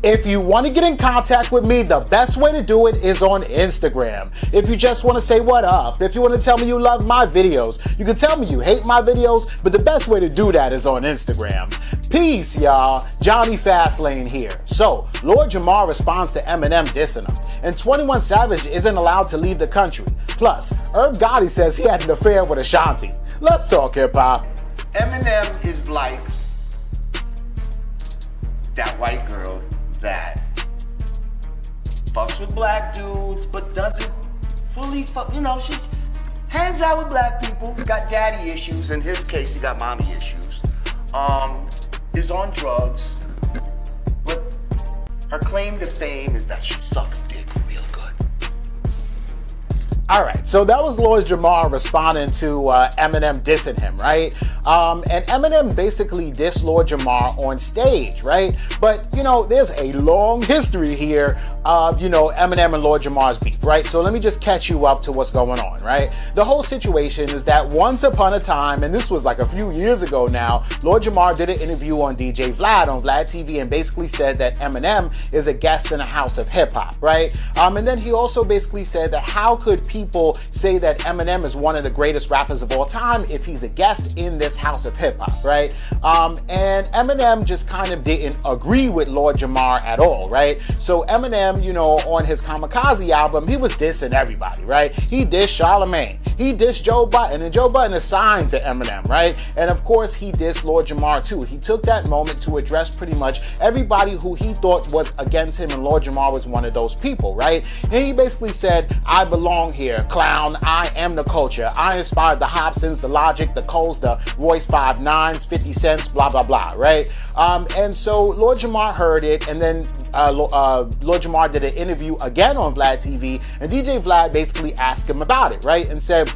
If you want to get in contact with me, the best way to do it is on Instagram. If you just want to say what up, if you want to tell me you love my videos, you can tell me you hate my videos, but the best way to do that is on Instagram. Peace, y'all. Jonny Fastlane here. So, Lord Jamar responds to Eminem dissing him, and 21 Savage isn't allowed to leave the country. Plus, Irv Gotti says he had an affair with Ashanti. Let's talk hip-hop. Eminem is like that white girl that fucks with black dudes but doesn't fully fuck, you know, she hangs out with black people, got daddy issues, in his case he got mommy issues, is on drugs, but her claim to fame is that she sucks dick real good. Alright, so that was Lord Jamar responding to Eminem dissing him, right? And Eminem basically dissed Lord Jamar on stage, right? But, you know, there's a long history here of, you know, Eminem and Lord Jamar's beef, right? So let me just catch you up to what's going on, right? The whole situation is that once upon a time, and this was like a few years ago now, Lord Jamar did an interview on DJ Vlad on Vlad TV and basically said that Eminem is a guest in a house of hip hop, right? And then he also basically said that how could people say that Eminem is one of the greatest rappers of all time if he's a guest in this house of hip hop, right? And Eminem just kind of didn't agree with Lord Jamar at all, right? So Eminem, you know, on his Kamikaze album, he was dissing everybody, right? He dissed Charlemagne, he dissed Joe Budden, and Joe Budden is signed to Eminem, right? And of course he dissed Lord Jamar too. He took that moment to address pretty much everybody who he thought was against him, and Lord Jamar was one of those people, right? And he basically said, I belong here, clown, I am the culture, I inspired the Hobsons, the Logic, the Coles, the Royce 5'9", 50 Cents, blah, blah, blah, right? And so Lord Jamar heard it, and then Lord Jamar did an interview again on Vlad TV, and DJ Vlad basically asked him about it, right? And said,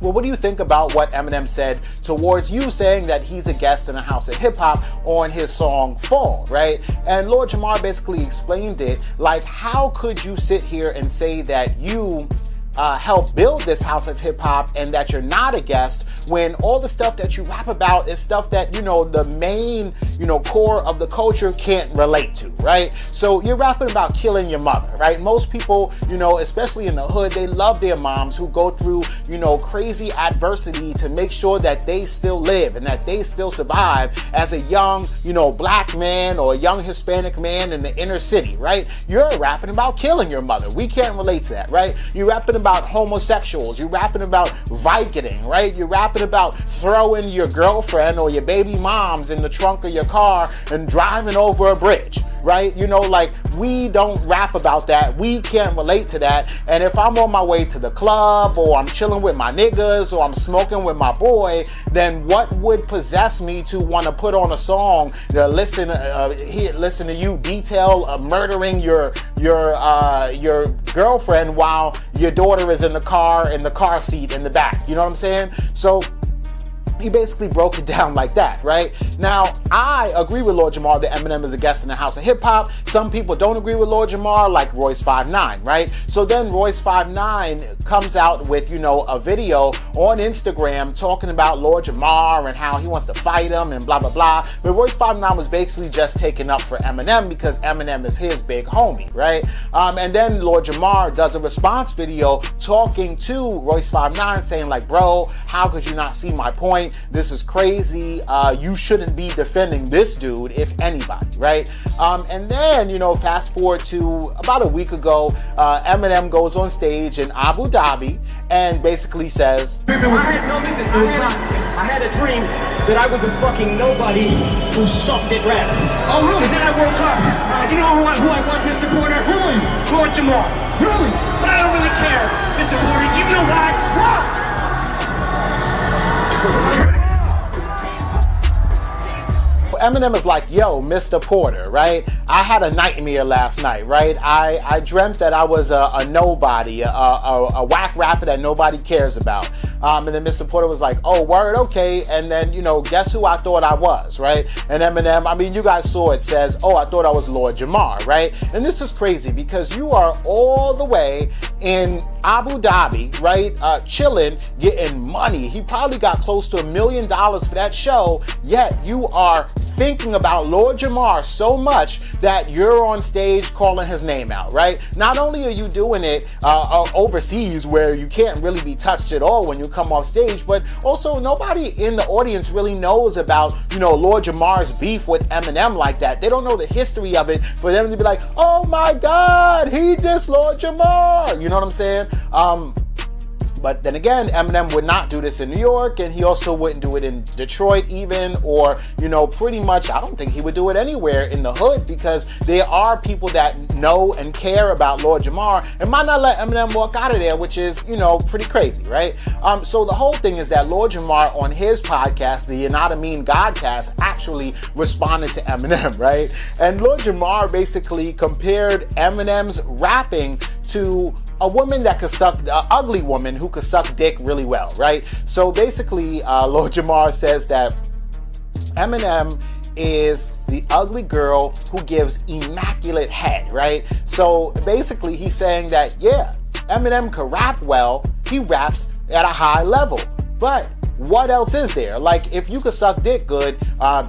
well, what do you think about what Eminem said towards you saying that he's a guest in a house of hip hop on his song Fall, right? And Lord Jamar basically explained it like, how could you sit here and say that you help build this house of hip hop and that you're not a guest when all the stuff that you rap about is stuff that, you know, the main, you know, core of the culture can't relate to, right? So you're rapping about killing your mother, right? Most people, you know, especially in the hood, they love their moms who go through, you know, crazy adversity to make sure that they still live and that they still survive as a young, you know, black man or a young Hispanic man in the inner city, right? You're rapping about killing your mother. We can't relate to that, right? You're rapping about homosexuals, you're rapping about Vicoding, right? You're rapping about throwing your girlfriend or your baby moms in the trunk of your car and driving over a bridge, right? You know, like, we don't rap about that. We can't relate to that. And if I'm on my way to the club, or I'm chilling with my niggas, or I'm smoking with my boy, then what would possess me to want to put on a song to listen to you detail murdering your girlfriend while your daughter is in the car seat in the back? You know what I'm saying? So he basically broke it down like that, right? Now, I agree with Lord Jamar that Eminem is a guest in the house of hip hop. Some people don't agree with Lord Jamar, like Royce 5'9", right? So then Royce 5'9" comes out with, you know, a video on Instagram talking about Lord Jamar and how he wants to fight him and blah, blah, blah. But Royce 5'9" was basically just taking up for Eminem because Eminem is his big homie, right? And then Lord Jamar does a response video talking to Royce 5'9", saying like, bro, how could you not see my point? This is crazy. You shouldn't be defending this dude, if anybody, right? And then, you know, fast forward to about a week ago, Eminem goes on stage in Abu Dhabi and basically says, I had a dream that I was a fucking nobody who sucked at rap. Oh, really? And then I woke up. You know who I want, Mr. Porter? Really? Lord Jamar. Really? But I don't really care, Mr. Porter. Do you know why? Why? Eminem is like, yo, Mr. Porter, right? I had a nightmare last night, right? I dreamt that I was a nobody, a whack rapper that nobody cares about. And then Mr. Porter was like, oh, word, okay. And then, you know, guess who I thought I was, right? And Eminem, I mean, you guys saw it, says, oh, I thought I was Lord Jamar, right? And this is crazy because you are all the way in Abu Dhabi, right? Chilling, getting money. He probably got close to $1 million for that show, yet you are thinking about Lord Jamar so much that you're on stage calling his name out, right? Not only are you doing it overseas where you can't really be touched at all when you come off stage, but also nobody in the audience really knows about, Lord Jamar's beef with Eminem like that. They don't know the history of it for them to be like, oh my God, he dissed Lord Jamar. You know what I'm saying? But then again, Eminem would not do this in New York, and he also wouldn't do it in Detroit even, or, pretty much, I don't think he would do it anywhere in the hood, because there are people that know and care about Lord Jamar and might not let Eminem walk out of there, which is, pretty crazy, right? So the whole thing is that Lord Jamar on his podcast, the You're Not a Mean Godcast, actually responded to Eminem, right? And Lord Jamar basically compared Eminem's rapping to a woman that could suck, an ugly woman who could suck dick really well, right? So basically, Lord Jamar says that Eminem is the ugly girl who gives immaculate head, right? So basically, he's saying that, yeah, Eminem can rap well, he raps at a high level, but what else is there? Like, if you could suck dick good,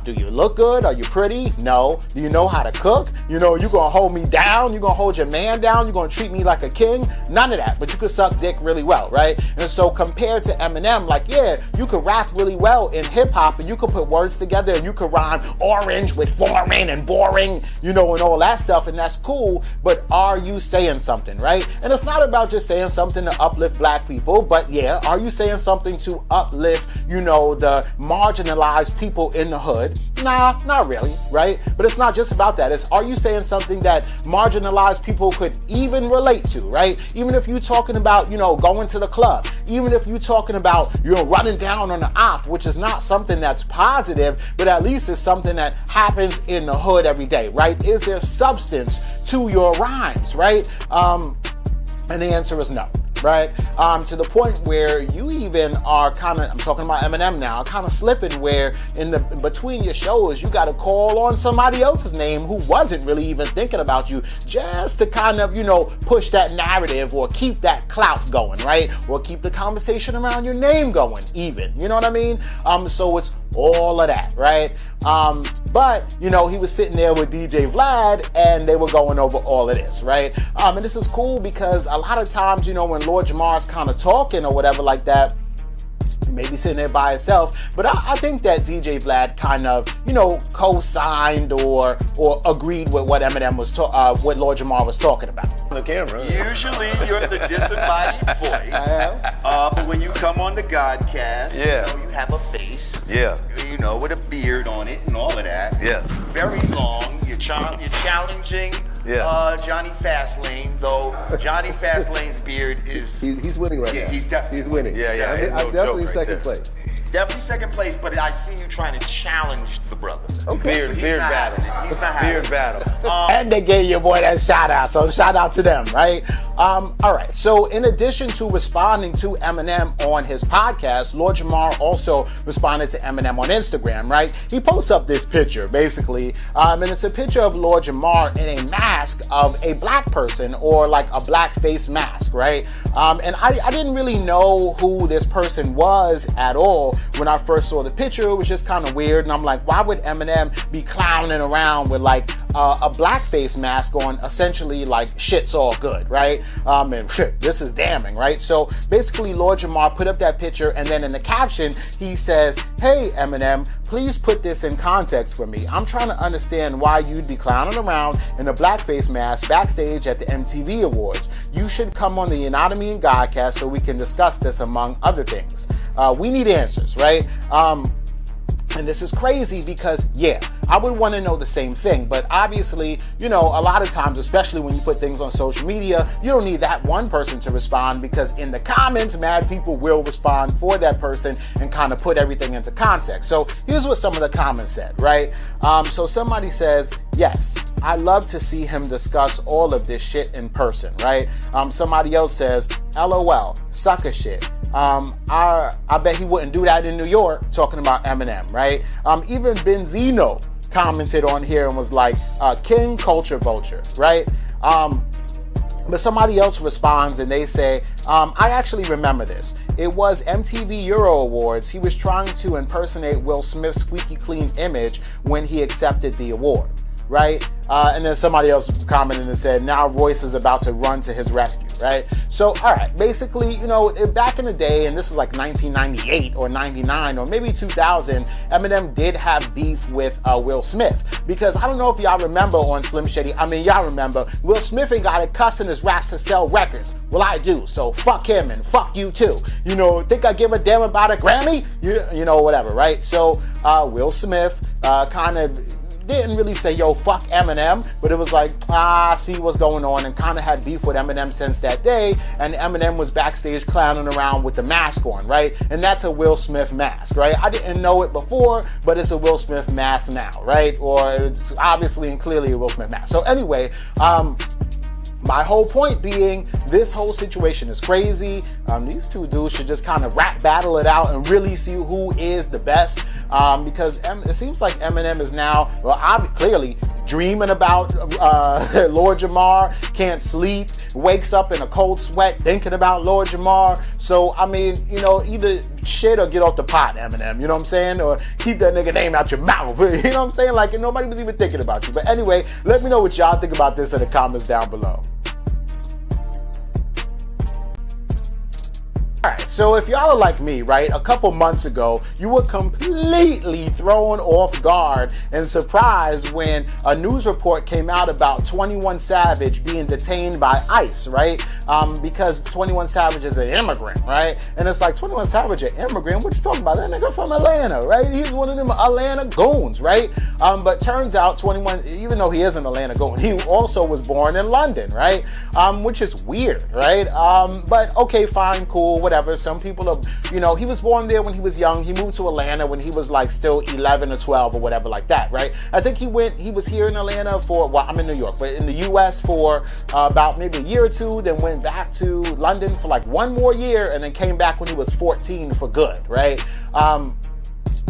do you look good? Are you pretty? No. Do you know how to cook? You gonna hold me down? You gonna hold your man down? You gonna treat me like a king? None of that, but you could suck dick really well, right? And so compared to Eminem, like, yeah, you could rap really well in hip hop, and you could put words together, and you could rhyme orange with foreign and boring, and all that stuff, and that's cool, but are you saying something, right? And it's not about just saying something to uplift black people, but yeah, are you saying something to uplift the marginalized people in the hood? Nah, not really, right? But it's not just about that. It's, are you saying something that marginalized people could even relate to, right? Even if you're talking about, going to the club, even if you're talking about, running down on the op, which is not something that's positive, but at least it's something that happens in the hood every day, right? Is there substance to your rhymes, right? And the answer is no. Right? To the point where you even are kind of, I'm talking about Eminem now, kind of slipping where in the between your shows, you got to call on somebody else's name who wasn't really even thinking about you, just to kind of, push that narrative or keep that clout going, right? Or keep the conversation around your name going even, you know what I mean? So it's all of that, right? But, he was sitting there with DJ Vlad and they were going over all of this, right? And this is cool because a lot of times, when Lord Jamar's kind of talking or whatever like that, maybe sitting there by himself, but I think that DJ Vlad kind of, co-signed or agreed with what Eminem was what Lord Jamar was talking about. On the camera. Usually you're the disembodied voice, but when you come on the Godcast, you have a face, with a beard on it and all of that. Yes. Very long. You're challenging. Jonny Fastlane, though Jonny Fastlane's beard is... He's winning right now. He's winning. I'm definitely in second place. Definitely second place, but I see you trying to challenge the brother. Okay. Beard battle. He's not having Beard it. battle. And they gave your boy that shout out, so shout out to them, right? All right, so in addition to responding to Eminem on his podcast, Lord Jamar also responded to Eminem on Instagram, right? He posts up this picture, basically, and it's a picture of Lord Jamar in a mask of a black person, or like a black face mask, right? And I didn't really know who this person was at all when I first saw the picture. It was just kind of weird, and I'm like, why would Eminem be clowning around with like a blackface mask on, essentially like shit's all good, right? And this is damning, right? So basically Lord Jamar put up that picture, and then in the caption he says, hey Eminem, please put this in context for me. I'm trying to understand why you'd be clowning around in a blackface mask backstage at the MTV Awards. You should come on the You're Not a Mean Godcast so we can discuss this, among other things. We need answers, right? And this is crazy because, yeah, I would want to know the same thing. But obviously, a lot of times, especially when you put things on social media, you don't need that one person to respond, because in the comments, mad people will respond for that person and kind of put everything into context. So here's what some of the comments said, right? So somebody says, yes, I love to see him discuss all of this shit in person, right? Somebody else says, LOL, sucker shit. I bet he wouldn't do that in New York, talking about Eminem, right? Even Benzino commented on here and was like, King Culture Vulture, right? But somebody else responds and they say, I actually remember this. It was MTV Euro Awards. He was trying to impersonate Will Smith's squeaky clean image when he accepted the award, right? And then somebody else commented and said, now Royce is about to run to his rescue, right? So, all right, basically, you know, back in the day, and this is like 1998 or 99 or maybe 2000, Eminem did have beef with Will Smith. Because I don't know if y'all remember on Slim Shady, I mean, y'all remember, Will Smith ain't got it cussing his raps to sell records. Well, I do, so fuck him and fuck you too. You know, think I give a damn about a Grammy? You know, whatever, right? So, Will Smith kind of didn't really say, yo, fuck Eminem, but it was like, see what's going on, and kind of had beef with Eminem since that day, and Eminem was backstage clowning around with the mask on, right? And that's a Will Smith mask, right? I didn't know it before, but it's a Will Smith mask now, right? Or it's obviously and clearly a Will Smith mask. So anyway, my whole point being, this whole situation is crazy. These two dudes should just kind of rap battle it out and really see who is the best. Because it seems like Eminem is now, well, clearly dreaming about Lord Jamar, can't sleep, wakes up in a cold sweat thinking about Lord Jamar. So, I mean, you know, either shit or get off the pot, Eminem, you know what I'm saying? Or keep that nigga name out your mouth, you know what I'm saying? Like, nobody was even thinking about you. But anyway, let me know what y'all think about this in the comments down below. Alright, so if y'all are like me, right, a couple months ago, you were completely thrown off guard and surprised when a news report came out about 21 Savage being detained by ICE, right? Because 21 Savage is an immigrant, right? And it's like, 21 Savage, an immigrant? What you talking about? That nigga from Atlanta, right? He's one of them Atlanta goons, right? But turns out 21, even though he is an Atlanta goon, he also was born in London, right? Which is weird, right? But okay, fine, cool, whatever. Some people are, you know, he was born there when he was young. He moved to Atlanta when he was like still 11 or 12 or whatever like that, right? I think he was here in Atlanta for, well, I'm in New York, but in the US for about maybe a year or two, then went back to London for like one more year and then came back when he was 14 for good, right?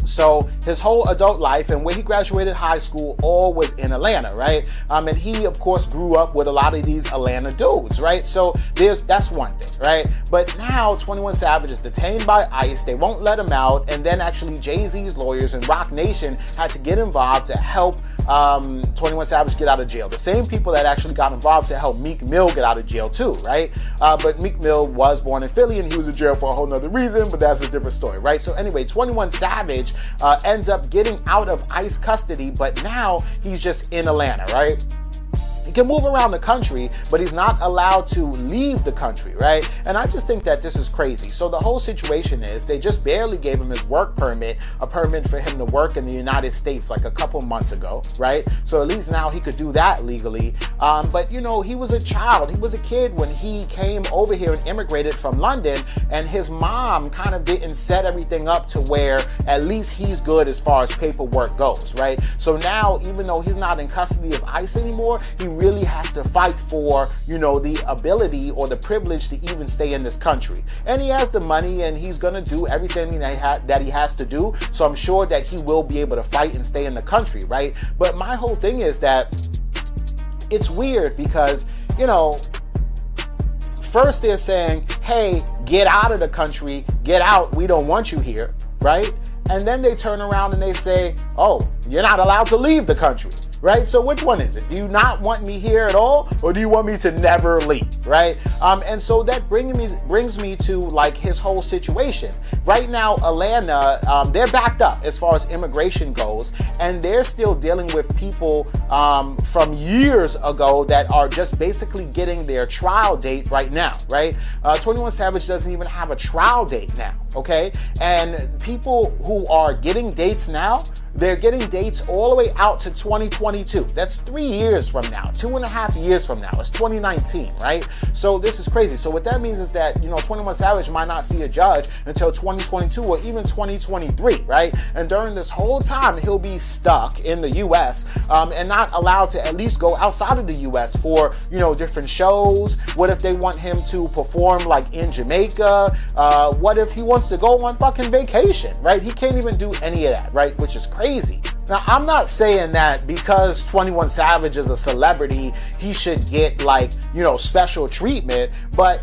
So his whole adult life and when he graduated high school all was in Atlanta, right? And he, of course, grew up with a lot of these Atlanta dudes, right? So that's one thing, right? But now 21 Savage is detained by ICE. They won't let him out. And then actually Jay-Z's lawyers and Roc Nation had to get involved to help 21 Savage get out of jail. The same people that actually got involved to help Meek Mill get out of jail too, right? But Meek Mill was born in Philly and he was in jail for a whole nother reason, but that's a different story, right? So anyway, 21 Savage ends up getting out of ICE custody, but now he's just in Atlanta, right? He can move around the country, but he's not allowed to leave the country, right? And I just think that this is crazy. So the whole situation is they just barely gave him his work permit, a permit for him to work in the United States like a couple months ago, right? So at least now he could do that legally. But you know, he was a child, he was a kid when he came over here and immigrated from London, and his mom kind of didn't set everything up to where at least he's good as far as paperwork goes, right? So now, even though he's not in custody of ICE anymore, he really has to fight for, you know, the ability or the privilege to even stay in this country. And he has the money and he's gonna do everything that he has to do. So I'm sure that he will be able to fight and stay in the country, right? But my whole thing is that it's weird because, you know, first they're saying, hey, get out of the country, get out, we don't want you here, right? And then they turn around and they say, oh, you're not allowed to leave the country. Right? So which one is it? Do you not want me here at all? Or do you want me to never leave? Right? And so that brings me to like his whole situation. Right now, Atlanta, they're backed up as far as immigration goes, and they're still dealing with people from years ago that are just basically getting their trial date right now, right? 21 Savage doesn't even have a trial date now, okay? And people who are getting dates now, they're getting dates all the way out to 2022. That's 3 years from now, 2.5 years from now. It's 2019, right? So this is crazy. So what that means is that, you know, 21 Savage might not see a judge until 2022 or even 2023, right? And during this whole time, he'll be stuck in the US and not allowed to at least go outside of the US for, you know, different shows. What if they want him to perform like in Jamaica? What if he wants to go on fucking vacation, right? He can't even do any of that, right? Which is crazy, Now, I'm not saying that because 21 Savage is a celebrity, he should get, like, you know, special treatment, but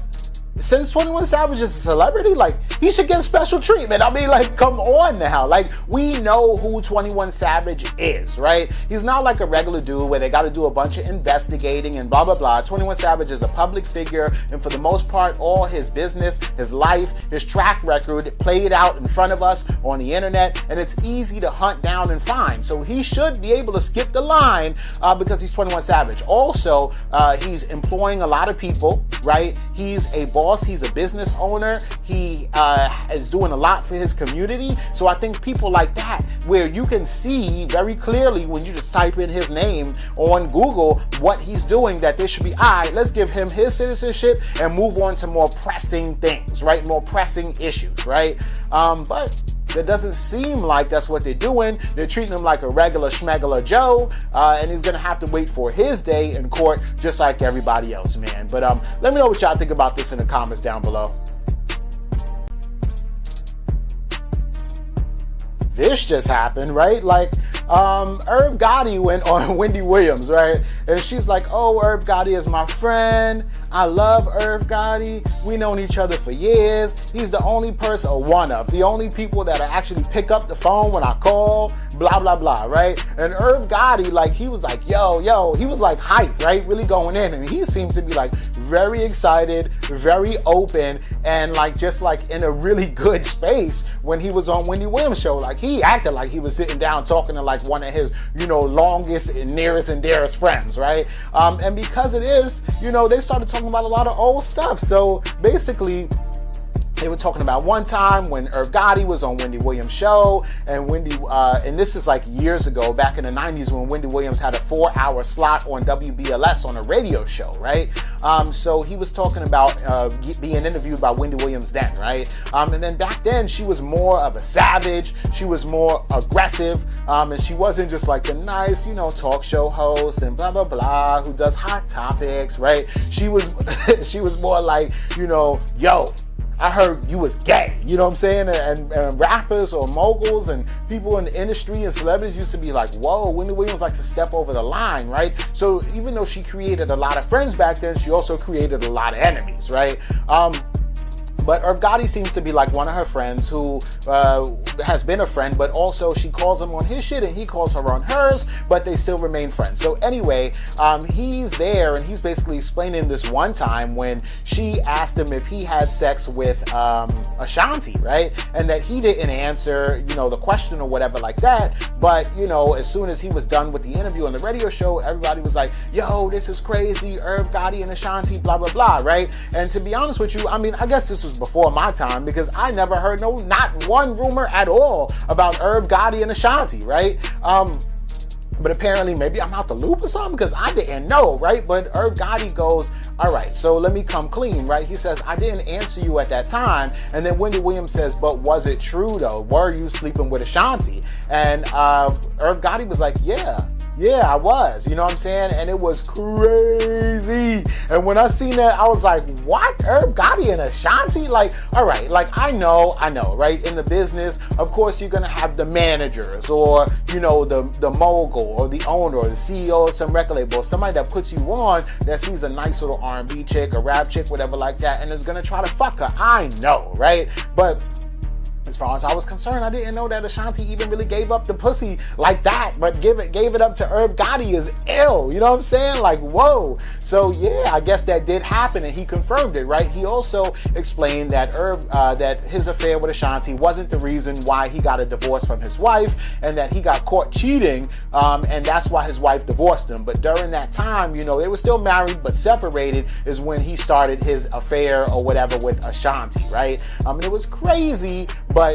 since 21 Savage is a celebrity, like, he should get special treatment. I mean, like, come on now. Like, we know who 21 Savage is, right? He's not like a regular dude where they got to do a bunch of investigating and blah, blah, blah. 21 Savage is a public figure, and for the most part, all his business, his life, his track record played out in front of us on the internet, and it's easy to hunt down and find. So he should be able to skip the line because he's 21 Savage. Also, he's employing a lot of people, right? He's a boss. He's a business owner. He is doing a lot for his community. So I think people like that, where you can see very clearly when you just type in his name on Google what he's doing, that there should be, all right, let's give him his citizenship and move on to more pressing things, right? More pressing issues, right? But it doesn't seem like that's what they're doing. They're treating him like a regular schmegular Joe, and he's gonna have to wait for his day in court just like everybody else, man. But let me know what y'all think about this in the comments down below. This just happened, right? Like, Irv Gotti went on Wendy Williams, right? And she's like, oh, Irv Gotti is my friend. I love Irv Gotti. We known each other for years. He's the only person, or one of the only people that I actually pick up the phone when I call, blah, blah, blah, right? And Irv Gotti, like, he was like, yo, he was like hyped, right? Really going in. And he seemed to be like very excited, very open, and like just like in a really good space when he was on Wendy Williams' show. Like, he acted like he was sitting down talking to like one of his, you know, longest and nearest and dearest friends, right? And because it is, you know, they started talking about a lot of old stuff. So basically, they were talking about one time when Irv Gotti was on Wendy Williams' show, and and this is like years ago, back in the 90s, when Wendy Williams had a 4-hour slot on WBLS on a radio show, right? So he was talking about being interviewed by Wendy Williams then, right? And then back then, she was more of a savage, she was more aggressive, and she wasn't just like the nice, you know, talk show host and blah, blah, blah, who does hot topics, right? She was, she was more like, you know, yo, I heard you was gay, you know what I'm saying? And rappers or moguls and people in the industry and celebrities used to be like, whoa, Wendy Williams likes to step over the line, right? So even though she created a lot of friends back then, she also created a lot of enemies, right? But Irv Gotti seems to be like one of her friends who has been a friend, but also she calls him on his shit and he calls her on hers, but they still remain friends. So anyway, he's there and he's basically explaining this one time when she asked him if he had sex with Ashanti, right? And that he didn't answer, you know, the question or whatever like that. But, you know, as soon as he was done with the interview on the radio show, everybody was like, yo, this is crazy, Irv Gotti and Ashanti, blah, blah, blah, right? And to be honest with you, I mean, I guess this was before my time because I never heard not one rumor at all about Irv Gotti and Ashanti, right? But apparently maybe I'm out the loop or something because I didn't know, right? But Irv Gotti goes, all right, so let me come clean, right? He says, I didn't answer you at that time. And then Wendy Williams says, but was it true though? Were you sleeping with Ashanti? And Irv Gotti was like, yeah, I was, you know what I'm saying? And it was crazy. And when I seen that, I was like, what? Irv Gotti and Ashanti? Like, all right, like I know, right? In the business, of course, you're gonna have the managers or, you know, the mogul or the owner or the CEO of some record label, somebody that puts you on that sees a nice little R&B chick, a rap chick, whatever like that, and is gonna try to fuck her. I know, right? But as far as I was concerned, I didn't know that Ashanti even really gave up the pussy like that, but gave it up to Irv Gotti is ill. You know what I'm saying? Like, whoa. So yeah, I guess that did happen, and he confirmed it, right? He also explained that that his affair with Ashanti wasn't the reason why he got a divorce from his wife, and that he got caught cheating, and that's why his wife divorced him. But during that time, you know, they were still married but separated is when he started his affair or whatever with Ashanti, right? And it was crazy, but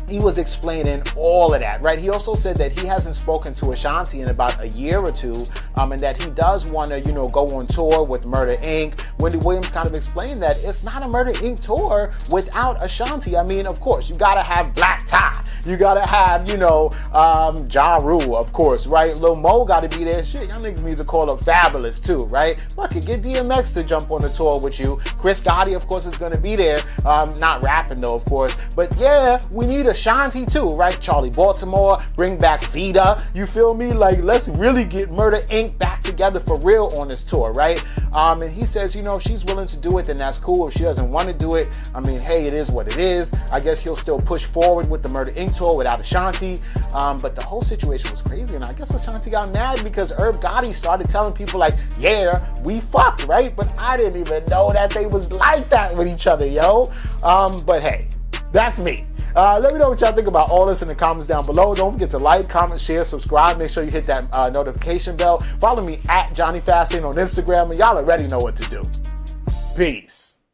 he was explaining all of that, right? He also said that he hasn't spoken to Ashanti in about a year or two, and that he does want to, you know, go on tour with Murder Inc. Wendy Williams kind of explained that it's not a Murder Inc. tour without Ashanti. I mean, of course, you gotta have Black Tie. You gotta have, you know, Ja Rule, of course, right? Lil Mo gotta be there. Shit, y'all niggas need to call up Fabulous too, right? Fuck it, get DMX to jump on the tour with you. Chris Gotti, of course, is gonna be there. Not rapping though, of course. But yeah, we need Ashanti too, right? Charlie Baltimore, bring back Vita. You feel me? Like, let's really get Murder Inc. back together for real on this tour, right? And he says, you know, if she's willing to do it, then that's cool. If she doesn't want to do it, I mean, hey, it is what it is. I guess he'll still push forward with the Murder Inc. tour without Ashanti. But the whole situation was crazy, and I guess Ashanti got mad because Irv Gotti started telling people like, yeah, we fucked, right? But I didn't even know that they was like that with each other, yo. But hey, that's me. Let me know what y'all think about all this in the comments down below. Don't forget to like, comment, share, subscribe. Make sure you hit that notification bell. Follow me at Jonny Fastlane on Instagram, and y'all already know what to do. Peace.